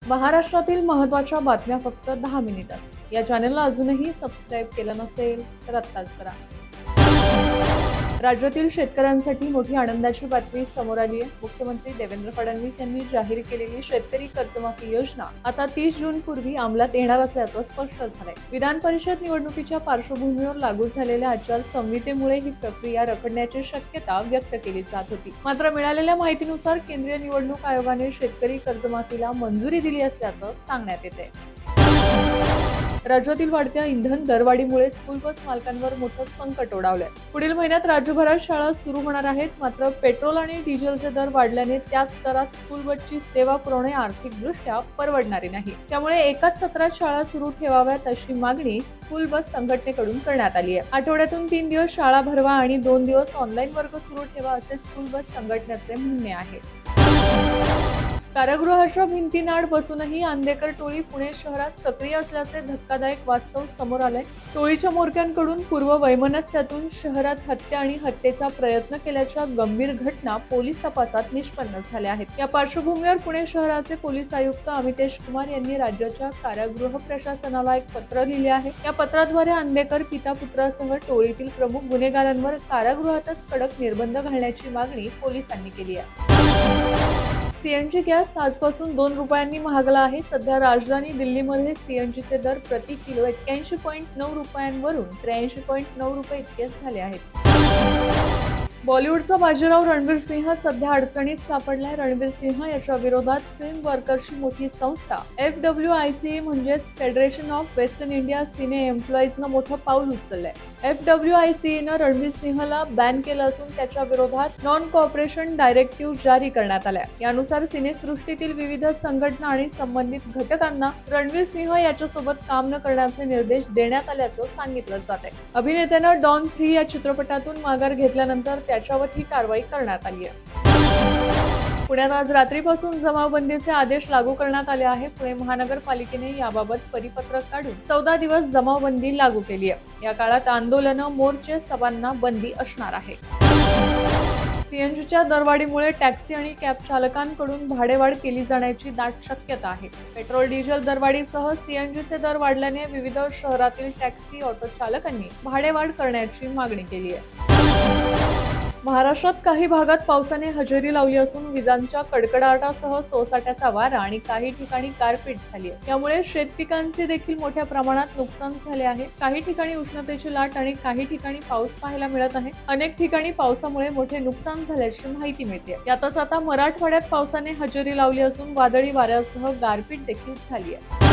महाराष्ट्रातील महत्त्वाच्या बातम्या फक्त 10 मिनिटात। या चॅनलला अजूनही सबस्क्राईब केलं नसेल तर आत्ताच करा। राज्यातील शेतकऱ्यांसाठी मोठी आनंदाची बातमी समोर आली आहे। मुख्यमंत्री देवेंद्र फडणवीस यांनी जाहीर केलेली शेतकरी कर्जमाफी योजना आता 30 जून पूर्वी अंमलात येणार असल्याचं स्पष्ट झालंय। विधान परिषद निवडणुकीच्या पार्श्वभूमीवर लागू झालेल्या आचारसंहितेमुळे ही प्रक्रिया रखडण्याची शक्यता व्यक्त केली जात होती। मात्र मिळालेल्या माहितीनुसार केंद्रीय निवडणूक आयोगाने शेतकरी कर्जमाफीला मंजुरी दिली असल्याचं सांगण्यात येते। राज्यातील वाढत्या इंधन दरवाढीमुळे स्कूल बस मालकांवर मोठं संकट ओढावलंय। पुढील महिन्यात राज्यभरात शाळा सुरू होणार आहेत, मात्र पेट्रोल आणि डिझेलचे दर वाढल्याने त्याच दरात स्कूल बसची सेवा पुरवणे आर्थिकदृष्ट्या परवडणारे नाही। त्यामुळे एकाच सत्रात शाळा सुरू ठेवाव्यात अशी मागणी स्कूल बस संघटनेकडून करण्यात आली आहे। आठवड्यातून 3 दिवस शाळा भरवा आणि 2 दिवस ऑनलाईन वर्ग सुरू ठेवा असे स्कूल बस संघटनेचे म्हणणे आहे। कारागृहाच्या भिंतींना आड बसूनही आंदेकर टोळी पुणे शहरात सक्रिय असल्याचे धक्कादायक वास्तव समोर आलंय। टोळीच्या म्होरक्यांकडून पूर्व वैमनस्यातून शहरात हत्या आणि हत्येचा प्रयत्न केल्याच्या गंभीर घटना पोलीस तपासात निष्पन्न झाल्या आहेत। या पार्श्वभूमीवर पुणे शहराचे पोलीस आयुक्त अमितेश कुमार यांनी राज्याच्या कारागृह प्रशासनाला एक पत्र लिहिले आहे। या पत्राद्वारे आंदेकर पिता पुत्रासह टोळीतील प्रमुख गुन्हेगारांवर कारागृहातच कडक निर्बंध घालण्याची मागणी पोलिसांनी केली आहे। सीएनजी गॅस आजपासून 2 रुपयांनी महागला आहे। सध्या राजधानी दिल्लीमध्ये सीएनजीचे दर प्रति किलो 81.9 रुपयांवरून 83.9 रुपये इतके झाले आहेत। बॉलिवूडचा बाजीराव रणवीर सिंह सध्या अडचणीत सापडलाय। रणवीर सिंह याच्या विरोधात फिल्म वर्कर्सची मोठी संस्था FWICE म्हणजेच फेडरेशन ऑफ वेस्टर्न इंडिया सिने एम्प्लॉईजनं मोठं पाऊल उचललंय। FWICEनं रणवीर सिंहला बॅन केलं असून त्याच्या विरोधात नॉन कॉपरेशन डायरेक्टिव्ह जारी करण्यात आलाय। यानुसार सिनेसृष्टीतील विविध संघटना आणि संबंधित घटकांना रणवीर सिंह याच्यासोबत काम न करण्याचे निर्देश देण्यात आल्याचं सांगितलं जात आहे। अभिनेत्यानं डॉन 3 या चित्रपटातून माघार घेतल्यानंतर त्याच्यावर ही कारवाई करण्यात आली आहे। पुण्यात आज रात्रीपासून जमावबंदीचे आदेश लागू करण्यात आले आहे। पुणे महानगरपालिकेने याबाबत परिपत्रक काढून 14 दिवस जमावबंदी लागू केली आहे। या काळात आंदोलनं, मोर्चे, सभांना बंदी असणार आहे। सीएनजीच्या दरवाढीमुळे टॅक्सी आणि कॅब चालकांकडून भाडेवाढ केली जाण्याची दाट शक्यता आहे। पेट्रोल डिझेल दरवाढीसह सीएनजीचे दर वाढल्याने विविध शहरातील टॅक्सी ऑटो चालकांनी भाडेवाढ करण्याची मागणी केली आहे। महाराष्ट्रात काही भागात पावसाने हजेरी लावली असून विजांच्या कडकडाटासह सोसाट्याचा वारा आणि काही ठिकाणी गारपीट झाली आहे। त्यामुळे शेतपिकांचे देखील मोठ्या प्रमाणात नुकसान झाले आहे। काही ठिकाणी उष्णतेची लाट आणि काही ठिकाणी पाऊस पाहायला मिळत आहे। अनेक ठिकाणी पावसामुळे मोठे नुकसान झाल्याची माहिती मिळते। यातच आता मराठवाड्यात पावसाने हजेरी लावली असून वादळी वाऱ्यासह गारपीट देखील झाली आहे।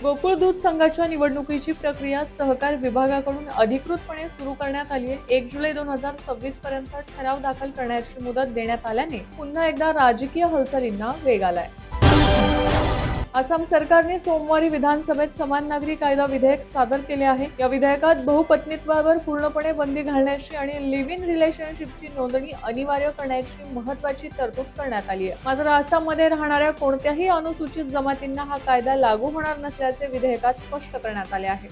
गोकुळ दूध संघाच्या निवडणुकीची प्रक्रिया सहकार विभागाकडून अधिकृतपणे सुरू करण्यात आली आहे। 1 जुलै 2026 पर्यंत ठराव दाखल करण्याची मुदत देण्यात आल्याने पुन्हा एकदा राजकीय हालचालींना वेग आलाय। आसाम सरकारने सोमवारी विधानसभेत समान नागरी कायदा विधेयक सादर केले आहे। या विधेयकात बहुपत्नीत्वावर पूर्णपणे बंदी घालण्याची आणि लिव्ह इन रिलेशनशिपची नोंदणी अनिवार्य करण्याची महत्त्वाची तरतूद करण्यात आली आहे। मात्र आसाममध्ये राहणाऱ्या कोणत्याही अनुसूचित जमातींना हा कायदा लागू होणार नसल्याचे विधेयकात स्पष्ट करण्यात आले आहे।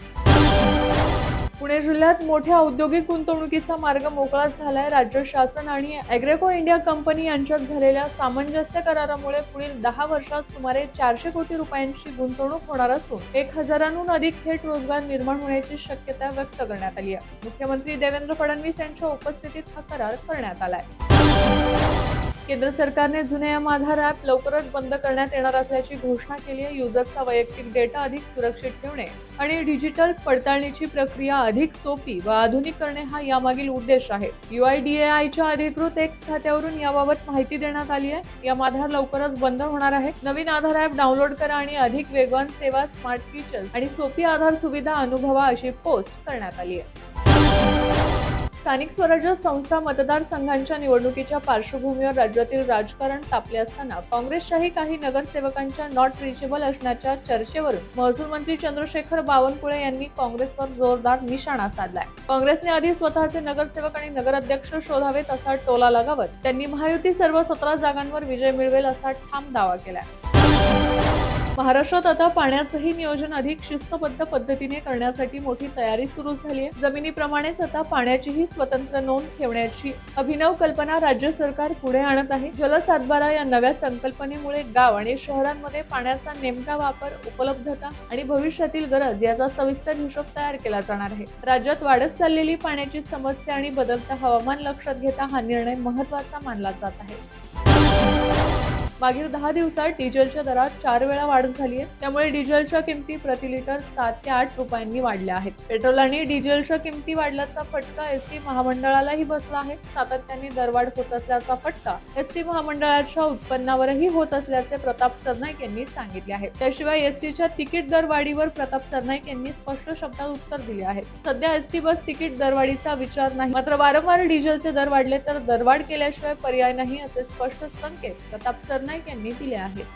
पुणे जिल्ह्यात मोठ्या औद्योगिक गुंतवणुकीचा मार्ग मोकळा झालाय। राज्य शासन आणि ॲग्रेको इंडिया कंपनी यांच्यात झालेल्या सामंजस्य करारामुळे पुढील 10 वर्षात सुमारे 400 कोटी रुपयांची गुंतवणूक होणार असून 1000हून अधिक थेट रोजगार निर्माण होण्याची शक्यता व्यक्त करण्यात आली आहे। मुख्यमंत्री देवेंद्र फडणवीस यांच्या उपस्थितीत हा करार करण्यात आलाय। केंद्र सरकारने जुने आधार ॲप लवकरच बंद करण्यात येणार असल्याची घोषणा केली आहे। युजर्सचा वैयक्तिक डेटा अधिक सुरक्षित ठेवणे आणि डिजिटल पडताळणीची प्रक्रिया अधिक सोपी व आधुनिक करणे हा यामागील उद्देश आहे। UIDAIच्या अधिकृत X खात्यावरून याबाबत माहिती देण्यात आली आहे। आधार लवकरच बंद होणार आहे। नवीन आधार ॲप डाउनलोड करा आणि अधिक वेगवान सेवा, स्मार्ट फीचर्स आणि सोपी आधार सुविधा अनुभवा अशी पोस्ट करण्यात आली आहे। स्थानिक स्वराज्य संस्था मतदारसंघांच्या निवडणुकीच्या पार्श्वभूमीवर राज्यातील राजकारण तापले असताना काँग्रेसच्याही काही नगरसेवकांच्या नॉट रिचेबल असण्याच्या चर्चेवरून महसूल मंत्री चंद्रशेखर बावनकुळे यांनी काँग्रेसवर जोरदार निशाणा साधलाय। काँग्रेसने आधी स्वतःचे नगरसेवक आणि नगराध्यक्ष शोधावेत असा टोला लगावत त्यांनी महायुती सर्व 17 जागांवर विजय मिळवेल असा ठाम दावा केलाय। महाराष्ट्रात आता पाण्याचंही नियोजन अधिक शिस्तबद्ध पद्धतीने करण्यासाठी मोठी तयारी सुरू झाली आहे. जमिनीप्रमाणेच आता पाण्याचीही स्वतंत्र नोंद ठेवण्याची अभिनव कल्पना राज्य सरकार पुढे आणत आहे. जलसातबारा या नव्या संकल्पनेमुळे गाव आणि शहरांमध्ये पाण्याचा नेमका वापर, उपलब्धता आणि भविष्यातील गरज याचा सविस्तर हिशोब तयार केला जाणार आहे. राज्यात वाढत चाललेली पाण्याची समस्या आणि बदलतं हवामान लक्षात घेता हा निर्णय महत्त्वाचा मानला जात आहे. मागील 10 दिवसात डिझेलच्या दरात 4 वेळा वाढ झाली आहे. त्यामुळे डिझेलच्या किमती प्रति लिटर 7 ते 8 रुपयांनी वाढल्या आहेत. पेट्रोल आणि डिझेलच्या किमती वाढल्याचा फटका एसटी महामंडळालाही बसला आहे. सातत्याने दरवाढ होत असल्याचा फटका एसटी महामंडळाच्या उत्पन्नावरही होत असल्याचे प्रताप सरनाईक यांनी सांगितले आहे. त्याशिवाय एसटीच्या तिकीट दरवाढीवर प्रताप सरनाईक यांनी स्पष्ट शब्दात उत्तर दिले आहे. सध्या एसटी बस तिकीट दरवाढीचा विचार नाही, मात्र वारंवार डिझेलचे दर वाढले तर दरवाढ केल्याशिवाय पर्याय नाही, असे स्पष्ट संकेत प्रताप सरनाईक यांनी दिले आहेत.